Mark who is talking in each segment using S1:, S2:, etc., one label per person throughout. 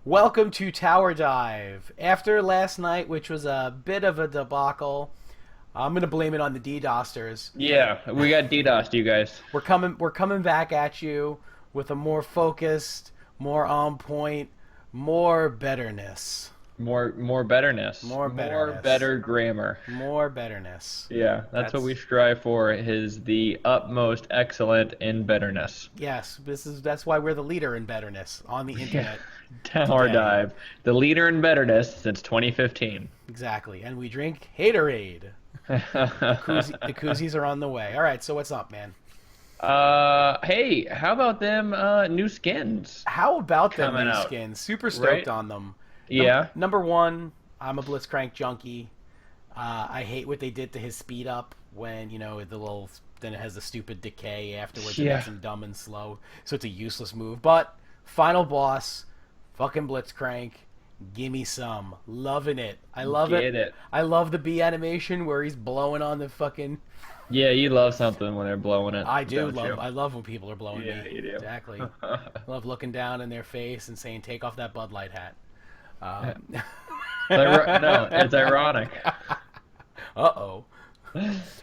S1: Welcome to Tower Dive. After last night, which was a bit of a debacle, I'm gonna blame it on the DDoSters.
S2: Yeah, we got DDoSed, you guys.
S1: We're coming back at you with a more focused, more on point, more betterness,
S2: More betterness.
S1: more
S2: More
S1: betterness,
S2: better grammar.
S1: more betterness.
S2: Yeah, that's what we
S1: That's
S2: strive for is the utmost excellent in betterness.
S1: yes. That's why we're the leader in betterness on the
S2: Yeah.
S1: internet
S2: Tower
S1: today.
S2: Dive, the leader in betterness since 2015.
S1: Exactly, and we drink Haterade. The koozies are on the way. All right, so what's up, man?
S2: Hey, how about them new skins
S1: How about them
S2: coming
S1: new
S2: out?
S1: skins? Super stoked
S2: Right?
S1: on them.
S2: Yeah.
S1: Number one, I'm a Blitzcrank junkie. I hate what they did to his speed up when the little then it has the stupid decay afterwards. It makes
S2: Yeah.
S1: him dumb and slow, so it's a useless move. But final boss, fucking Blitzcrank, gimme some. Loving it. I love it.
S2: Get it.
S1: I love the B animation where he's blowing on the fucking.
S2: Yeah, you love something when they're blowing it,
S1: I do
S2: don't
S1: love.
S2: you?
S1: I love when people are blowing
S2: Yeah,
S1: me.
S2: you do.
S1: Exactly. I love looking down in their face and saying, "Take off that Bud Light hat."
S2: No, it's ironic.
S1: Uh-oh.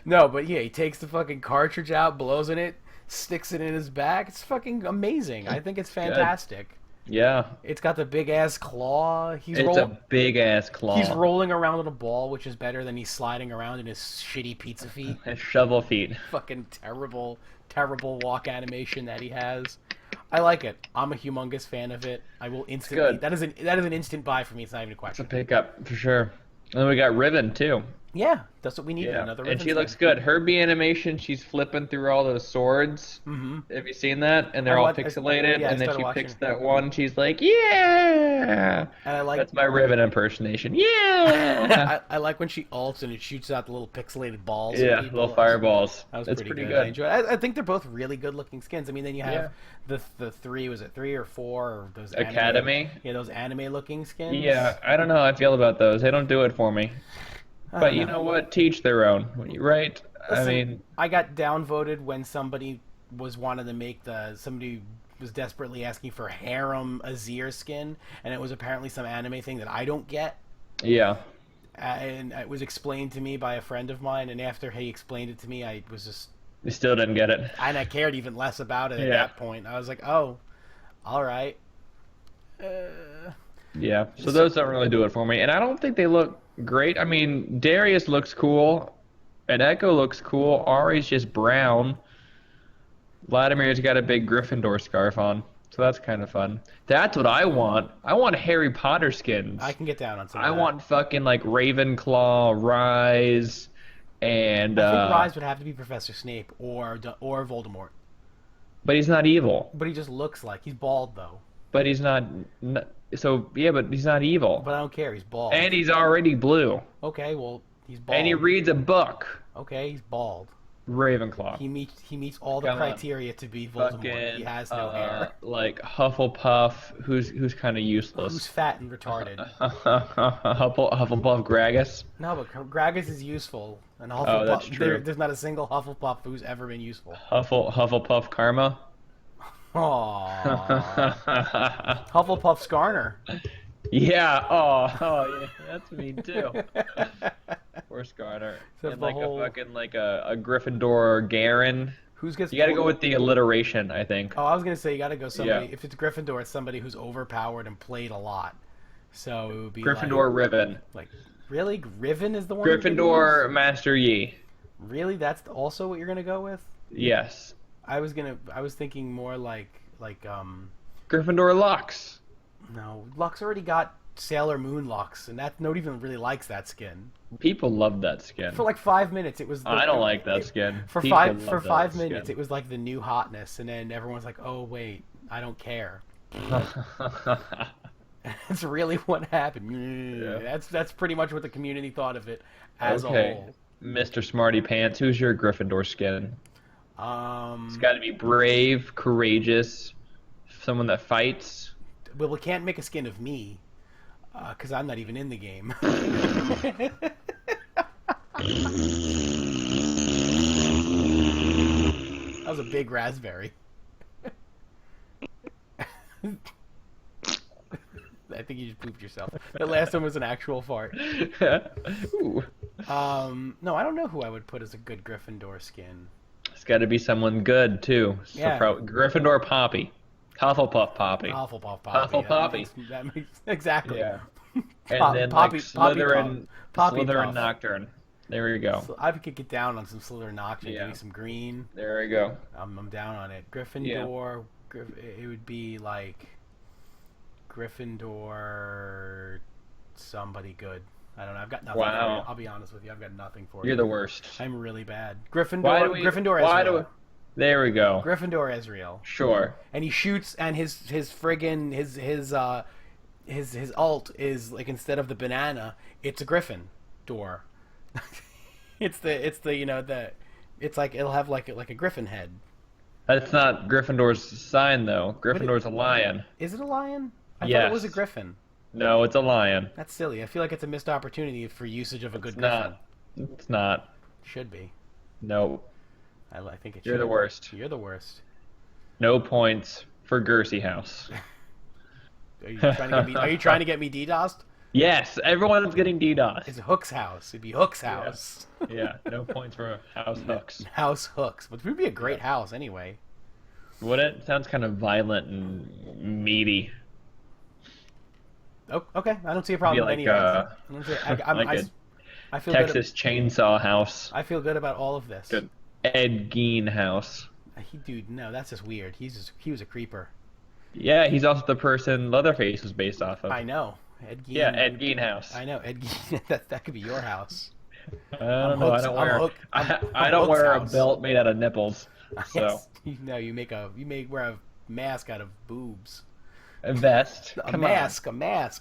S1: No, but yeah, he takes the fucking cartridge out, blows in it, sticks it in his back. It's fucking amazing. I think it's
S2: Good.
S1: fantastic.
S2: Yeah,
S1: It's got the big ass claw.
S2: it's a big ass claw.
S1: He's rolling around with a ball, which is better than he's sliding around in his shitty pizza feet.
S2: Shovel feet.
S1: Fucking terrible, terrible walk animation that he has. I like it. I'm a humongous fan of it. I will instantly.
S2: good.
S1: That is an instant buy for me. It's not even a
S2: It's a
S1: question.
S2: pickup for sure. And then we got Riven too.
S1: Yeah, that's what we need.
S2: Yeah,
S1: Another
S2: and she
S1: Riven
S2: looks
S1: skin.
S2: good. Her B animation, she's flipping through all those swords.
S1: Mm-hmm.
S2: Have you seen that? And they're
S1: I
S2: all
S1: want.
S2: pixelated,
S1: Yeah, I
S2: and then
S1: started
S2: she
S1: watching.
S2: picks that one. She's like, "Yeah!"
S1: And I like.
S2: That's my Riven impersonation. Yeah.
S1: I like when she ults and it shoots out the little pixelated balls. at
S2: Yeah,
S1: people.
S2: little fireballs.
S1: That was
S2: It's
S1: pretty
S2: pretty
S1: good. I
S2: good.
S1: enjoy. I think they're both really good looking skins. I mean, then you
S2: Yeah.
S1: have the three. Was it three or four? Or those
S2: Academy.
S1: Yeah, those anime looking skins.
S2: Yeah, I don't know how I feel about those. They don't do it for me.
S1: I
S2: But
S1: don't
S2: you know what? Teach their own, right? I
S1: Listen,
S2: mean,
S1: I got downvoted when somebody was wanted to make somebody was desperately asking for Harem Azir skin, and it was apparently some anime thing that I don't get.
S2: yeah.
S1: And it was explained to me by a friend of mine, and after he explained it to me, I was just
S2: You still didn't get it.
S1: and I cared even less about it at
S2: Yeah.
S1: that point. I was like, oh, all right. Uh,
S2: Yeah, so those don't really do it for me, and I don't think they look great. I mean, Darius looks cool, and Echo looks cool. Ari's just brown. Vladimir's got a big Gryffindor scarf on, so that's kind of fun. That's what I want. I want Harry Potter skins.
S1: I can get down on some.
S2: I
S1: of that.
S2: want fucking like Ravenclaw, Rise, and
S1: I think Rise would have to be Professor Snape or Voldemort,
S2: but he's not evil.
S1: but he just looks like he's bald though.
S2: But he's not. So yeah, but he's not evil,
S1: But I don't care. He's bald.
S2: and he's already blue,
S1: Okay, well, he's bald.
S2: and he reads a book.
S1: Okay, he's bald.
S2: Ravenclaw.
S1: He meets all the
S2: Come on.
S1: criteria to be Voldemort.
S2: Fucking
S1: He has no hair.
S2: like Hufflepuff, who's kind of
S1: Who's
S2: useless.
S1: fat and retarded?
S2: Hufflepuff Gragas.
S1: No, but Gragas is useful, and Hufflepuff.
S2: Oh, that's true.
S1: There's not a single Hufflepuff who's ever been useful.
S2: Hufflepuff Karma.
S1: Aww. Hufflepuff Skarner.
S2: Yeah. Oh, yeah. That's me too. Poor Skarner.
S1: So
S2: And
S1: the
S2: like
S1: whole-
S2: a fucking like a Gryffindor Garen.
S1: Who's gets?
S2: You got to go with the alliteration, I think.
S1: Oh, I was gonna say you got to go somebody.
S2: Yeah.
S1: If it's Gryffindor, it's somebody who's overpowered and played a lot. So it would be
S2: Gryffindor Riven.
S1: Like really, Riven is the one. you're gonna
S2: Gryffindor
S1: use?
S2: Master Yi.
S1: Really, that's also what you're gonna go with?
S2: Yes.
S1: I was thinking more like
S2: Gryffindor Lux.
S1: no, Lux already got Sailor Moon Lux, and that nobody even really likes that skin.
S2: People love that skin.
S1: For like 5 minutes, it was.
S2: I don't like that skin.
S1: For
S2: People
S1: five
S2: love that
S1: 5 minutes,
S2: skin.
S1: it was like the new hotness, and then everyone's like, "Oh wait, I don't care." That's really what happened.
S2: Yeah.
S1: That's pretty much what the community thought of it as a
S2: Okay, Mr. Smarty Pants, who's your Gryffindor skin?
S1: whole.
S2: It's got to be brave, courageous, someone that fights.
S1: Well, we can't make a skin of me, because I'm not even in the game. That was a big raspberry. I think you just pooped yourself. The last one was an actual fart.
S2: Ooh.
S1: No, I don't know who I would put as a good Gryffindor skin.
S2: It's got to be someone good too. So
S1: Yeah.
S2: Gryffindor Poppy, Hufflepuff Poppy,
S1: Hufflepuff Poppy. That makes exactly.
S2: Yeah. And then
S1: Poppy,
S2: like Slytherin,
S1: Poppy
S2: Slytherin
S1: Puff.
S2: Nocturne. There we go.
S1: So I could get down on some Slytherin Nocturne. Give
S2: Yeah.
S1: me some green.
S2: There we go.
S1: I'm down on it. Gryffindor. It would be like Gryffindor. Somebody good. I don't know. I've got nothing.
S2: Wow.
S1: For you. I'll be honest with you. I've got nothing for you.
S2: You're the worst.
S1: I'm really bad. Gryffindor.
S2: Why do we?
S1: Gryffindor.
S2: Why
S1: Ezreal.
S2: do we? There we go.
S1: Gryffindor Ezreal.
S2: Sure.
S1: And he shoots, and his friggin' his alt is like, instead of the banana, it's a griffin door. it's the it's like it'll have like a griffin head.
S2: That's not Gryffindor's sign though. Gryffindor's a lion.
S1: Is it a lion? I thought
S2: Yes.
S1: it was a griffin.
S2: No, it's a lion.
S1: That's silly. I feel like it's a missed opportunity for usage of a good
S2: It's
S1: griffin.
S2: not. It's not.
S1: Should be.
S2: No.
S1: I think it should.
S2: You're the worst.
S1: You're the worst.
S2: No points for Gersey House.
S1: Are you trying to get me DDoSed?
S2: Yes, everyone's getting DDoS.
S1: It's Hook's house. It'd be Hook's house.
S2: Yeah, no points for House Hooks.
S1: House Hooks. But it would be a great house anyway.
S2: Would it? Sounds kind of violent and meaty.
S1: Oh, okay. I don't see a problem with
S2: Be
S1: any of
S2: like
S1: this. I feel
S2: Texas Chainsaw House.
S1: I feel good about all of this.
S2: Good. Ed Gein House.
S1: Dude, no, that's just weird. He was a creeper.
S2: Yeah, he's also the person Leatherface was based off of.
S1: I know. Ed Gein.
S2: Yeah, Ed Gein House.
S1: I know. Ed Gein. That could be your house.
S2: I don't know. I don't wear. I don't
S1: Hook's
S2: wear a
S1: house.
S2: belt made out of nipples. So
S1: Yes. No, you wear a mask out of boobs.
S2: a vest.
S1: A
S2: Come
S1: mask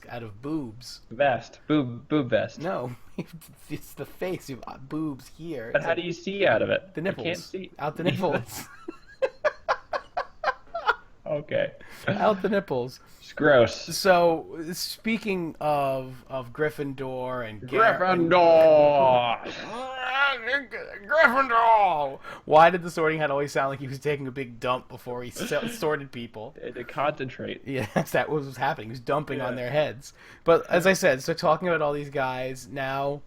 S1: out of boobs.
S2: on. Vest. Boob vest.
S1: No, it's the face. You have boobs here.
S2: But how do you see out of it?
S1: The nipples.
S2: You can't see.
S1: Out the nipples.
S2: Okay.
S1: Out the nipples.
S2: It's gross.
S1: So, speaking of Gryffindor and
S2: Gryffindor.
S1: Gryffindor. Why did the Sorting Hat always sound like he was taking a big dump before he sorted people?
S2: To concentrate.
S1: Yeah, that was happening. He was dumping on
S2: Yeah.
S1: their heads. But as I said, so talking about all these guys now,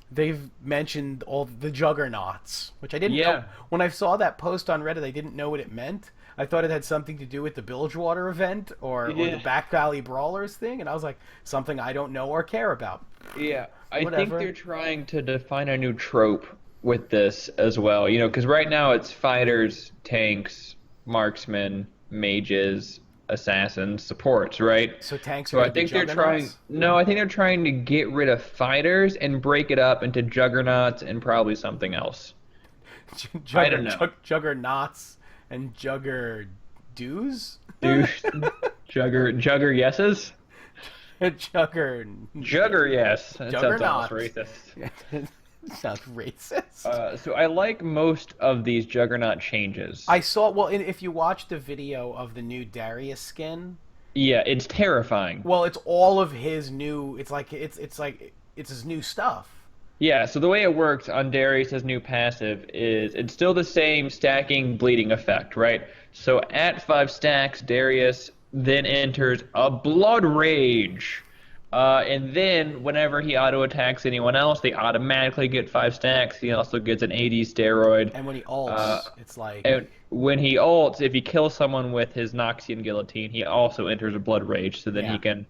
S1: they've mentioned all the juggernauts, which I didn't know.
S2: Yeah.
S1: When I saw that post on Reddit, I didn't know what it meant. I thought it had something to do with the Bilgewater event or the Back Valley Brawlers thing, and I was like, something I don't know or care about.
S2: Yeah, I think
S1: Whatever.
S2: they're trying to define a new trope with this as well. You know, because right now it's fighters, tanks, marksmen, mages, assassins, supports, right?
S1: So tanks
S2: So
S1: are
S2: I think they're trying.
S1: juggernauts?
S2: No, I think they're trying to get rid of fighters and break it up into juggernauts and probably something else. I don't know.
S1: Juggernauts and jugger doos?
S2: Dude, jugger yeses? Jugger yes. That sounds almost
S1: Juggernauts.
S2: racist.
S1: Sounds racist.
S2: So I like most of these juggernaut changes.
S1: I saw, well, if you watch the video of the new Darius skin,
S2: Yeah, it's terrifying.
S1: well, it's all of his new, it's his new stuff.
S2: Yeah, so the way it works on Darius' new passive is it's still the same stacking bleeding effect, right? So at 5 stacks, Darius then enters a Blood Rage. And then whenever he auto attacks anyone else, they automatically get 5 stacks. He also gets an AD steroid.
S1: And when he ults, it's like,
S2: And when he ults, if he kills someone with his Noxian Guillotine, he also enters a Blood Rage, so then
S1: Yeah.
S2: he can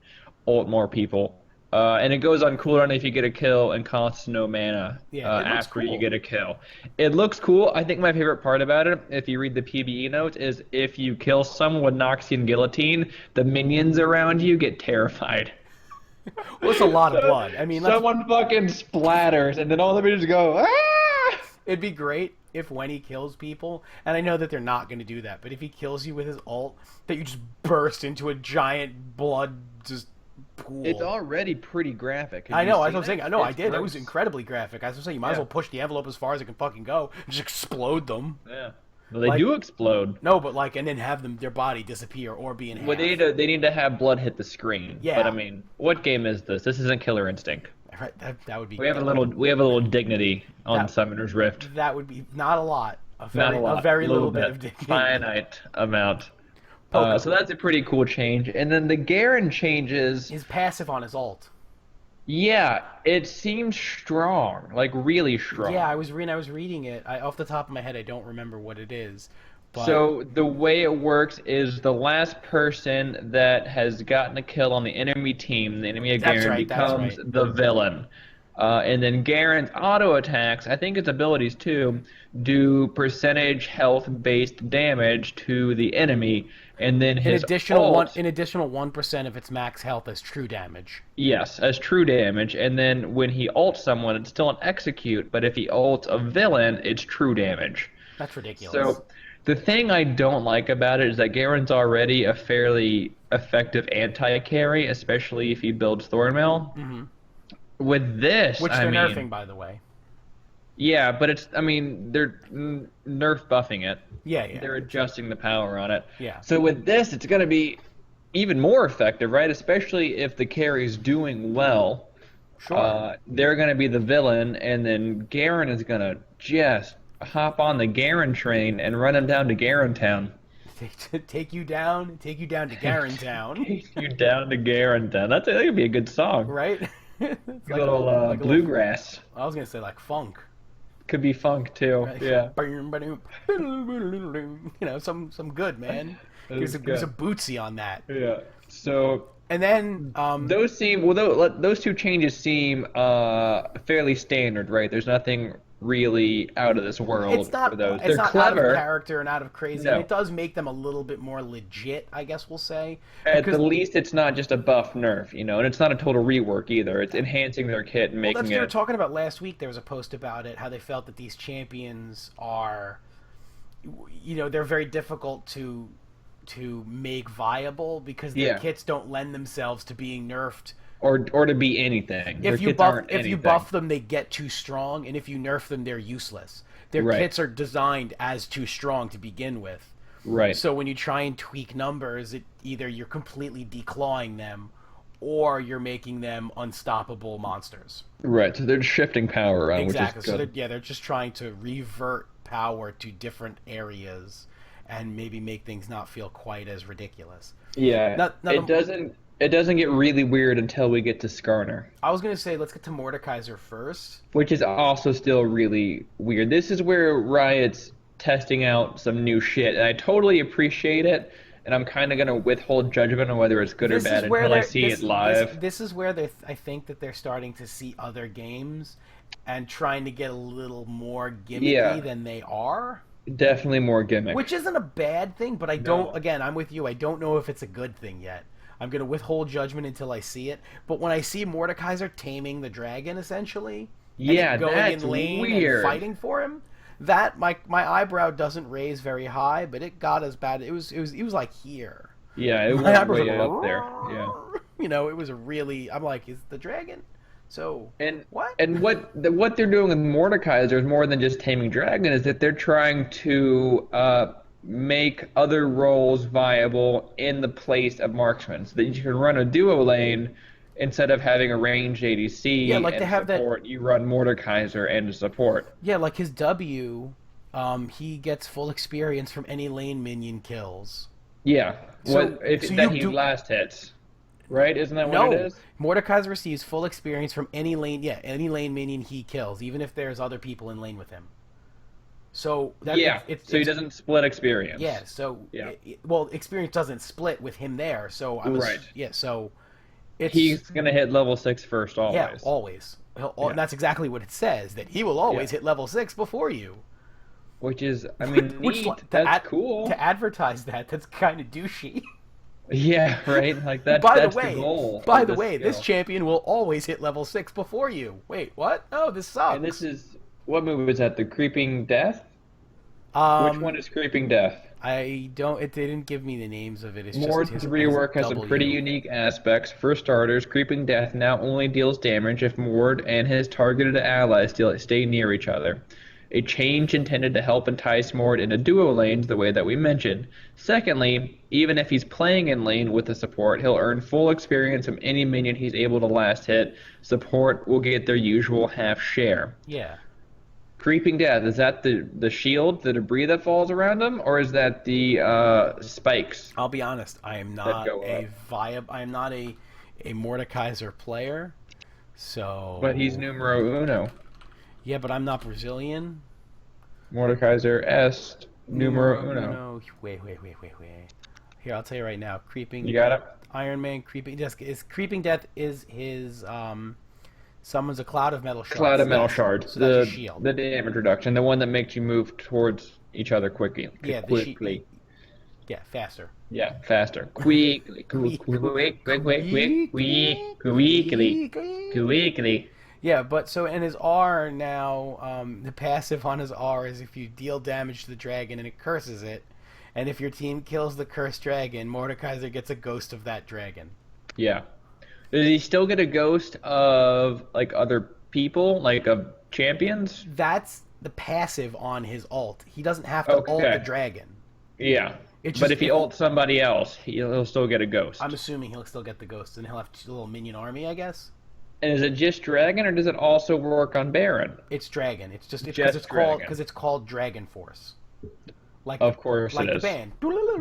S2: ult more people. And it goes on cooldown if you get a kill and costs no mana
S1: Yeah, it looks
S2: after
S1: cool.
S2: you get a kill. It looks cool. I think my favorite part about it, if you read the PBE notes, is if you kill someone with Noxian Guillotine, the minions around you get terrified.
S1: well, it's a lot of blood. I mean,
S2: Someone fucking splatters, and then all the minions go, ah!
S1: it'd be great if when he kills people, and I know that they're not going to do that, but if he kills you with his ult, that you just burst into a giant blood just pool.
S2: It's already pretty graphic. Have
S1: I
S2: you
S1: know, that's
S2: seen
S1: what I'm saying.
S2: it?
S1: I know, I
S2: It's
S1: did. It was
S2: gross.
S1: incredibly graphic. I was saying, you might as
S2: Yeah.
S1: well push the envelope as far as it can fucking go and just explode them.
S2: Yeah. Well, they
S1: Like-
S2: do explode.
S1: No, but like, and then have their body disappear or be in half.
S2: Well, they need to have blood hit the screen.
S1: Yeah.
S2: But I mean, what game is this? This isn't Killer Instinct.
S1: Right, that would be.
S2: We have a little dignity on
S1: That-
S2: Summoner's Rift.
S1: That would be not a lot.
S2: Not a lot.
S1: A very little bit
S2: bit
S1: of dignity.
S2: Finite amount.
S1: Poke him.
S2: So that's a pretty cool change. And then the Garen changes,
S1: His passive on his ult.
S2: yeah, it seems strong, like really
S1: Yeah,
S2: strong.
S1: I was reading it. Off the top of my head, I don't remember what it is, but
S2: So the way it works is the last person that has gotten a kill on the enemy team, the enemy of
S1: that's
S2: Garen,
S1: right. That's
S2: becomes
S1: right.
S2: the villain. And then Garen's auto attacks, I think its abilities too, do percentage health based damage to the enemy. And then his ult,
S1: An additional 1% of its max health as true damage.
S2: yes, as true damage. And then when he ults someone, it's still an execute, but if he ults a villain, it's true damage.
S1: That's ridiculous.
S2: So the thing I don't like about it is that Garen's already a fairly effective anti-carry, especially if he builds Thornmail.
S1: Hmm.
S2: With this,
S1: Which
S2: I
S1: they're
S2: mean,
S1: nerfing, by the way.
S2: yeah, but I mean, they're nerf buffing it.
S1: Yeah, yeah,
S2: They're adjusting the power on it.
S1: yeah.
S2: So with this, it's going to be even more effective, right? Especially if the carry's doing well.
S1: Sure.
S2: They're going to be the villain, and then Garen is going to just hop on the Garen train and run him down to Garen Town.
S1: Take you down to Garen Town,
S2: Take you down to Garen Town. That could be a good song.
S1: right? It's
S2: A little
S1: like a little.
S2: bluegrass.
S1: I was gonna say like funk.
S2: Could be funk too.
S1: Right?
S2: Yeah,
S1: You know, some good man.
S2: that is
S1: He was a
S2: good.
S1: bootsy on that.
S2: Yeah. So
S1: And then
S2: those two changes seem fairly standard, right? There's nothing really out of this world for those.
S1: it's
S2: They're
S1: not out of
S2: clever.
S1: character and out of crazy, and
S2: No.
S1: it does make them a little bit more legit, I guess we'll say,
S2: At
S1: because
S2: the least, it's not just a buff nerf, and it's not a total rework either. It's enhancing their kit and
S1: well, that's
S2: making
S1: what we were
S2: it.
S1: talking about last week. There was a post about it, how they felt that these champions are, they're very difficult to make viable because their
S2: Yeah.
S1: kits don't lend themselves to being nerfed.
S2: Or to be anything. Their kits aren't
S1: If you
S2: anything.
S1: buff them, they get too strong, and if you nerf them, they're useless. Their
S2: Right.
S1: kits are designed as too strong to begin with.
S2: Right.
S1: So when you try and tweak numbers, either you're completely declawing them, or you're making them unstoppable monsters.
S2: Right. So they're shifting power around,
S1: Exactly.
S2: which is
S1: So
S2: good.
S1: they're just trying to revert power to different areas, and maybe make things not feel quite as ridiculous.
S2: Yeah.
S1: Not
S2: It doesn't get really weird until we get to Skarner,
S1: I was gonna say let's get to Mordekaiser first.
S2: which is also still really weird. This is where Riot's testing out some new shit, and I totally appreciate it. And I'm kind of gonna withhold judgment on whether it's good or bad until I see it live.
S1: This is where I think that they're starting to see other games and trying to get a little more gimmicky
S2: Yeah.
S1: than they are,
S2: Definitely more gimmick.
S1: which isn't a bad thing. But I
S2: No.
S1: don't. Again, I'm with you. I don't know if it's a good thing yet. I'm gonna withhold judgment until I see it. But when I see Mordekaiser taming the dragon, essentially,
S2: Yeah,
S1: and going
S2: that's
S1: in lane
S2: weird.
S1: and fighting for him, that my eyebrow doesn't raise very high, but it got as bad. It was like here.
S2: Yeah, it
S1: My
S2: went
S1: eyebrows
S2: way
S1: were
S2: up there. Yeah.
S1: It was a really. I'm like, is the dragon? So
S2: And
S1: what?
S2: what they're doing with Mordekaiser is more than just taming dragon. Is that they're trying to make other roles viable in the place of marksman, so that you can run a duo lane instead of having a ranged ADC
S1: Yeah, like
S2: and
S1: they have that-
S2: support. You run Mordekaiser and support.
S1: Yeah, like his W, he gets full experience from any lane minion kills.
S2: Yeah,
S1: So-
S2: if
S1: so
S2: that
S1: you
S2: he
S1: do-
S2: last hits, right? Isn't that
S1: No,
S2: what it is?
S1: Mordekaiser receives full experience from any lane. Yeah, any lane minion he kills, even if there's other people in lane with him. So that
S2: Yeah.
S1: it's,
S2: So he doesn't split experience.
S1: Yeah, so
S2: Yeah.
S1: well, experience doesn't split with him there. So I was
S2: Right.
S1: yeah. So it's
S2: He's gonna hit level 6 first always.
S1: yeah always.
S2: Yeah.
S1: And that's exactly what it says, that he will always
S2: Yeah.
S1: hit level 6 before you.
S2: Which is, I mean,
S1: Which
S2: neat. That's cool.
S1: To advertise that's kind of douchey.
S2: Yeah, right. Like that.
S1: By
S2: That's
S1: the way,
S2: the goal.
S1: by
S2: of
S1: the way, this
S2: skill.
S1: champion will always hit level 6 before you. Wait, what? Oh, this sucks.
S2: And this is what movie was that? The Creeping Death. Which one is Creeping Death?
S1: I don't. They didn't give me the names of it. It's
S2: Mord's
S1: just his
S2: rework has some
S1: W.
S2: pretty unique aspects. For starters, Creeping Death now only deals damage if Mord and his targeted allies still stay near each other. A change intended to help entice Mord into duo lanes the way that we mentioned. Secondly, even if he's playing in lane with the support, he'll earn full experience from any minion he's able to last hit. Support will get their usual half share.
S1: Yeah.
S2: Creeping Death, is that the shield, the debris that falls around him, or is that the spikes
S1: I'll be honest. I am
S2: that
S1: not
S2: go
S1: a
S2: up?
S1: I am not a Mordekaiser player.
S2: But he's
S1: So
S2: numero uno.
S1: yeah, but I'm not Brazilian.
S2: Mordekaiser est numero
S1: Numero
S2: uno.
S1: uno. Wait. Here, I'll tell you right now.
S2: You
S1: Creeping
S2: got it?
S1: Iron Man. Creeping Death is his summons a cloud of metal
S2: Cloud
S1: shards.
S2: of metal shards.
S1: So that's his shield.
S2: The damage reduction, the one that makes you move towards each other quickly.
S1: Yeah,
S2: Quickly.
S1: yeah, faster.
S2: Yeah, faster. Quickly. Quickly.
S1: Yeah, but so and his R now, the passive on his R is if you deal damage to the dragon and it curses it, and if your team kills the cursed dragon, Mordekaiser gets a ghost of that dragon.
S2: Yeah. Does he still get a ghost of like other people, like of champions?
S1: That's the passive on his ult. He doesn't have to ult the
S2: Okay.
S1: dragon.
S2: Yeah.
S1: It's
S2: But
S1: just
S2: if he ults somebody else, he'll still get a ghost.
S1: I'm assuming he'll still get the ghost, and he'll have a little minion army, I guess.
S2: And is it just dragon, or does it also work on Baron?
S1: It's dragon. It's
S2: Just dragon.
S1: because it's called Dragon Force. Like
S2: Of course
S1: like
S2: it
S1: the
S2: is.
S1: band.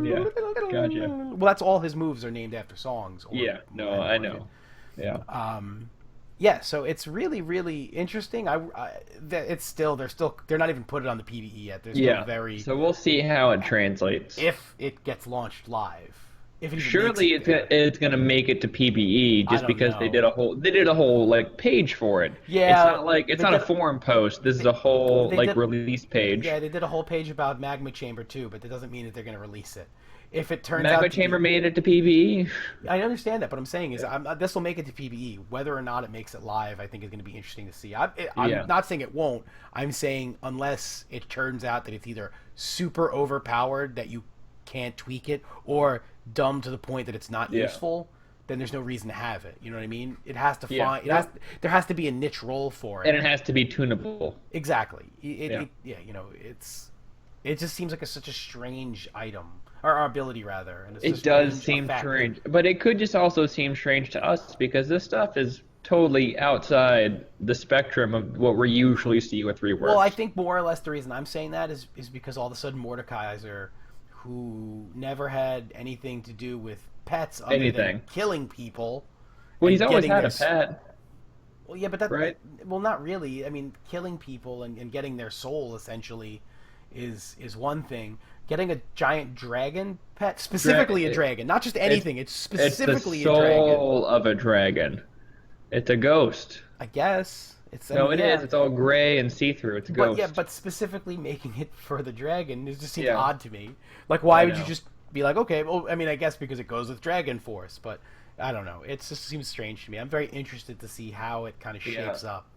S2: Yeah, gotcha.
S1: Well, that's all his moves are named after songs.
S2: Yeah, no, I know. Yeah.
S1: Yeah, so it's really, really interesting. It's still they're not even put it on the PvE yet. They're still
S2: Yeah.
S1: very
S2: So we'll see how it translates.
S1: if it gets launched live. If it even
S2: Surely
S1: makes it there.
S2: it's gonna make it to PvE just
S1: don't
S2: because
S1: know.
S2: they did a whole like page for it.
S1: Yeah,
S2: It's not like it's
S1: they
S2: not a
S1: did-
S2: forum post. This is a whole
S1: they
S2: like
S1: did-
S2: release page.
S1: Yeah, they did a whole page about Magma Chamber too, but that doesn't mean that they're going to release it. If it turns out
S2: Magma
S1: to
S2: Chamber
S1: be,
S2: made it to PvE.
S1: I understand that, but I'm saying is this will make it to PvE. Whether or not it makes it live, I think is going to be interesting to see. I'm
S2: Yeah.
S1: not saying it won't. I'm saying unless it turns out that it's either super overpowered that you can't tweak it, or dumb to the point that it's not
S2: Yeah.
S1: useful, then there's no reason to have it. You know what I mean? It has to
S2: Yeah.
S1: find. There has to be a niche role for it.
S2: And it has to be tunable.
S1: Exactly.
S2: Yeah.
S1: You know, it just seems like such a strange item or ability rather, and it's
S2: It
S1: just
S2: does
S1: strange
S2: seem
S1: effect.
S2: strange, but it could just also seem strange to us because this stuff is totally outside the spectrum of what we usually see with reworks.
S1: Well, I think more or less the reason I'm saying that is because all of a sudden Mordekaiser, who never had anything to do with pets other
S2: Anything.
S1: than killing people.
S2: Well, he's
S1: and
S2: always
S1: getting
S2: had a
S1: their
S2: pet.
S1: Well, yeah, but that
S2: Right.
S1: well, not really. I mean, killing people and getting their soul essentially is one thing. Getting a giant dragon pet, specifically a dragon, not just anything. It's specifically
S2: It's the
S1: a dragon.
S2: soul of a dragon. It's a ghost.
S1: I guess it's.
S2: No,
S1: I mean,
S2: it
S1: yeah.
S2: is. It's all gray and see-through. It's a
S1: But
S2: ghost.
S1: yeah, but specifically making it for the dragon, it just seems
S2: Yeah.
S1: odd to me. Like, why
S2: I
S1: would you
S2: know.
S1: just be like, okay, well, I mean, I guess because it goes with Dragon Force, but I don't know. It just seems strange to me. I'm very interested to see how it kind of shapes up.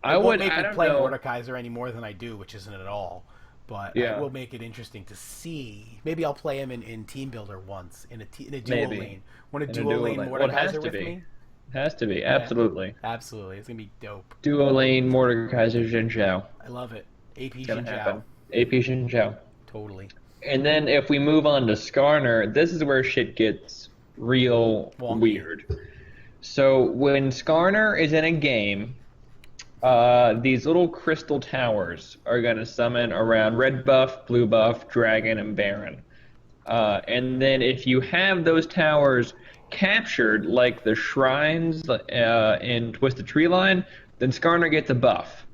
S2: I
S1: It won't
S2: would.
S1: make
S2: I
S1: me
S2: don't
S1: play
S2: know.
S1: Mordekaiser any more than I do, which isn't at all. But
S2: Yeah.
S1: it will make it interesting to see. Maybe I'll play him in Team Builder once in a dual
S2: Maybe.
S1: lane. Want a
S2: In a
S1: dual
S2: dual
S1: lane
S2: lane. Well, it has
S1: Mordekaiser
S2: to
S1: with
S2: be.
S1: me?
S2: Has to be. Absolutely.
S1: Absolutely, it's gonna be dope.
S2: Duo lane Mordekaiser Jin Zhao.
S1: I love it. AP
S2: Gonna
S1: Xin
S2: happen.
S1: Zhao,
S2: AP Jin Zhao.
S1: totally.
S2: And then if we move on to Skarner, this is where shit gets real
S1: Wonky.
S2: weird. So when Skarner is in a game, these little crystal towers are going to summon around red buff, blue buff, dragon, and baron. And then if you have those towers captured, like the shrines in Twisted Tree Line, then Skarner gets a buff.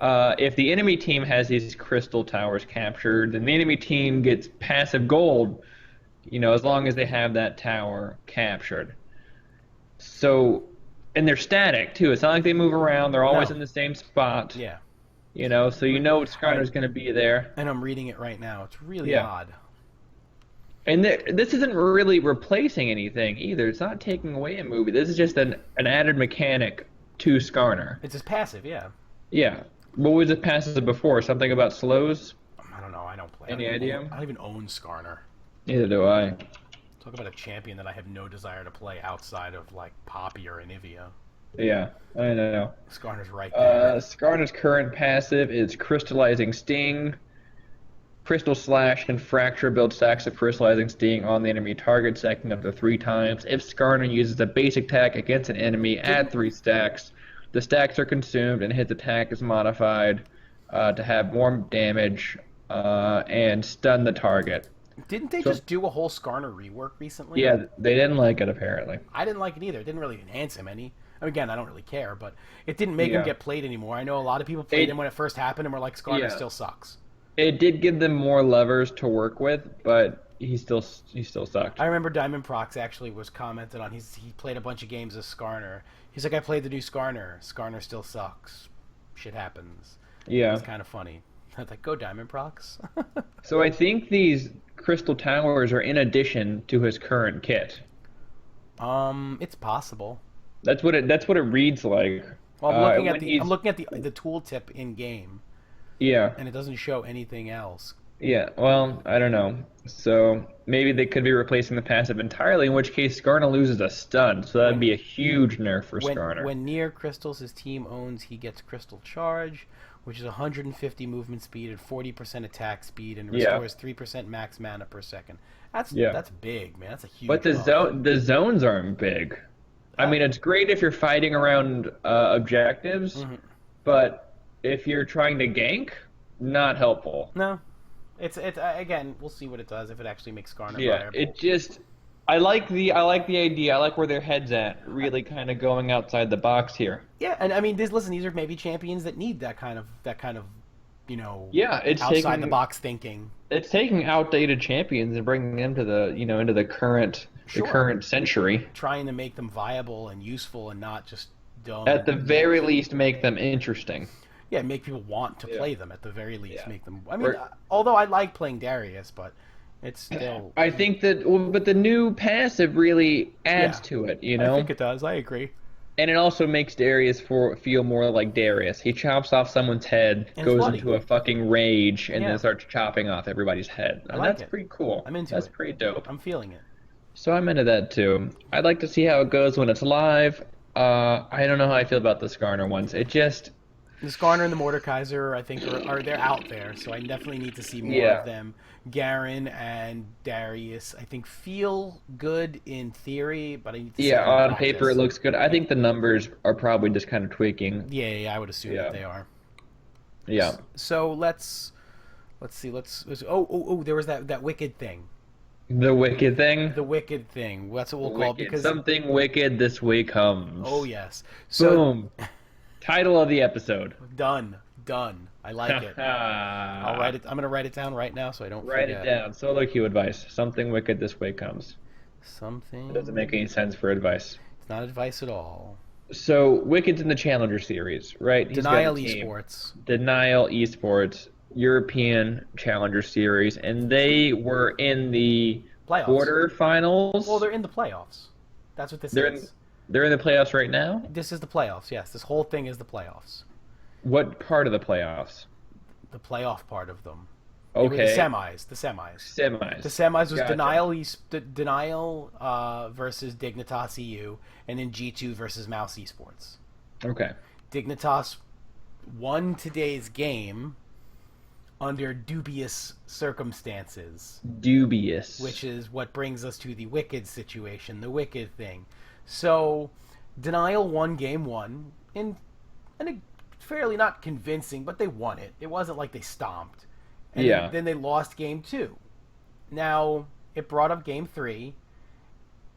S2: If the enemy team has these crystal towers captured, then the enemy team gets passive gold, as long as they have that tower captured. So, and they're static too. It's not like they move around. They're always
S1: No.
S2: in the same spot.
S1: Yeah.
S2: So Skarner's going to be there.
S1: And I'm reading it right now. It's really
S2: Yeah.
S1: odd.
S2: And this isn't really replacing anything either. It's not taking away a movie. This is just an added mechanic to Skarner.
S1: It's his passive, yeah.
S2: Yeah. What was it passive before? Something about slows?
S1: I don't know. I don't play.
S2: Any
S1: I don't even
S2: idea?
S1: own- I don't even own Skarner.
S2: Neither do I.
S1: Talk about a champion that I have no desire to play outside of like Poppy or Anivia.
S2: Yeah, I know.
S1: Skarner's right there.
S2: Skarner's current passive is Crystallizing Sting. Crystal Slash and Fracture build stacks of Crystallizing Sting on the enemy target, stacking up to 3 times. If Skarner uses a basic attack against an enemy, add 3 stacks. The stacks are consumed and his attack is modified. to have more damage and stun the target.
S1: Didn't they
S2: So
S1: just do a whole Skarner rework recently?
S2: yeah, they didn't like it apparently.
S1: I didn't like it either. It didn't really enhance him any. Again, I don't really care, but it didn't make him
S2: Yeah.
S1: get played anymore. I know a lot of people played him
S2: It
S1: when it first happened and were like, Skarner
S2: yeah.
S1: still sucks.
S2: It did give them more levers to work with, but he still sucked.
S1: I remember Diamond Prox actually was commented on. He played a bunch of games as Skarner. He's like, I played the new Skarner. Skarner still sucks. Shit happens. It's
S2: Yeah.
S1: kind of funny. I was like, go Diamond Prox.
S2: So I think these crystal towers are in addition to his current kit.
S1: It's possible.
S2: That's what it reads like.
S1: Well,
S2: When
S1: I'm
S2: he's
S1: looking at the tooltip in game,
S2: yeah.
S1: and it doesn't show anything else.
S2: Yeah, well, I don't know. So maybe they could be replacing the passive entirely, in which case Skarner loses a stun, so that'd
S1: When
S2: be a huge nerf for
S1: when
S2: Skarner.
S1: when near crystals his team owns, he gets crystal charge, which is 150 movement speed and 40% attack speed, and
S2: Yeah,
S1: restores 3% max mana per second.
S2: yeah.
S1: That's big, man. That's a
S2: But
S1: huge
S2: the
S1: buff.
S2: zones aren't big. I
S1: Uh,
S2: mean, it's great if you're fighting around objectives,
S1: mhm.
S2: but if you're trying to gank, not helpful.
S1: No, it's again. We'll see what it does if it actually makes Skarner
S2: Yeah,
S1: viable.
S2: I like the idea. I like where their heads at, really kind of going outside the box here.
S1: Yeah, and I mean, listen, these are maybe champions that need that kind of,
S2: Yeah, it's
S1: outside the
S2: taking
S1: box thinking.
S2: it's taking outdated champions and bringing them to into the
S1: Sure,
S2: current century.
S1: trying to make them viable and useful and not just
S2: At
S1: dumb.
S2: the very least, make them interesting.
S1: Yeah, make people want to
S2: Yeah.
S1: play them at the very least.
S2: Yeah.
S1: Make them. I mean,
S2: We're-
S1: although I like playing Darius, but it's still.
S2: I think that, well, but the new passive really adds
S1: Yeah,
S2: to it,
S1: I think it does. I agree.
S2: and it also makes Darius feel more like Darius. He chops off someone's head,
S1: And it's
S2: goes
S1: bloody.
S2: into a fucking rage, and
S1: Yeah.
S2: then starts chopping off everybody's head.
S1: I
S2: And
S1: like
S2: that's
S1: it.
S2: pretty cool.
S1: I'm into
S2: That's
S1: it.
S2: pretty dope.
S1: I'm feeling it.
S2: So I'm into that too. I'd like to see how it goes when it's live. I don't know how I feel about the Skarner ones. It just,
S1: The Skarner and the Mordekaiser, I think, are they're out there, so I definitely need to see more
S2: yeah,
S1: of them. Garen and Darius, I think, feel good in theory, but I need to see
S2: yeah.
S1: them in
S2: On paper, it
S1: practice.
S2: looks good. I think the numbers are probably just kind of tweaking.
S1: Yeah, I would assume that
S2: Yeah,
S1: they are.
S2: yeah.
S1: So let's see. There was that Wicked thing.
S2: The wicked thing.
S1: The Wicked thing. That's what we'll call it
S2: Wicked.
S1: because.
S2: Something wicked this way comes.
S1: Oh yes. So
S2: Boom. Title of the episode.
S1: done. I like it. I'll write
S2: Write
S1: it. I'm gonna write it down right now so I don't
S2: it
S1: forget.
S2: down. Solo queue advice. Something wicked this way comes.
S1: Something.
S2: It doesn't make any sense for advice.
S1: It's not advice at all.
S2: So Wicked's in the Challenger Series, right? He's got a
S1: Denial
S2: team.
S1: Esports.
S2: Denial Esports European Challenger Series, and they were in the
S1: Playoffs.
S2: quarterfinals.
S1: Well, they're in the playoffs. That's what this
S2: They're in,
S1: is.
S2: they're in the playoffs right now.
S1: This is the playoffs. Yes, this whole thing is the playoffs.
S2: What part of the playoffs?
S1: The playoff part of them. They were the
S2: Okay,
S1: semis. The semis.
S2: semis.
S1: The semis was
S2: Gotcha.
S1: Denial versus Dignitas EU, and then G2 versus Mouse Esports.
S2: Okay.
S1: Dignitas won today's game under dubious circumstances,
S2: Dubious.
S1: which is what brings us to the Wicked situation, the Wicked thing. So, Denial won game one in a fairly not convincing, but they won it. It wasn't like they stomped. And
S2: Yeah.
S1: then they lost game two. Now, it brought up game three.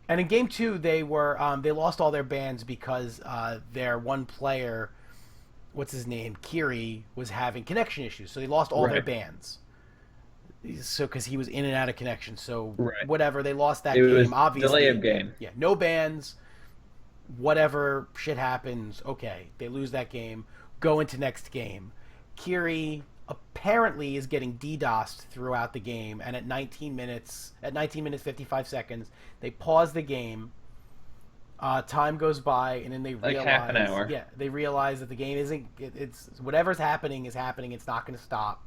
S1: And in game two, they lost all their bans because their one player, what's his name, Kiri, was having connection issues. So they lost all their
S2: Right.
S1: bans. So because he was in and out of connection. So
S2: Right.
S1: whatever, they lost that
S2: It was
S1: game. Obviously,
S2: delay of game.
S1: Yeah, no bans. Whatever shit happens, okay, they lose that game. Go into next game. Kiri apparently is getting DDoSed throughout the game, and at 19 minutes 55 seconds, they pause the game. Time goes by, and then they
S2: Like
S1: realize,
S2: half an hour.
S1: yeah, they realize that the game isn't. It's whatever's happening is happening. It's not going to stop,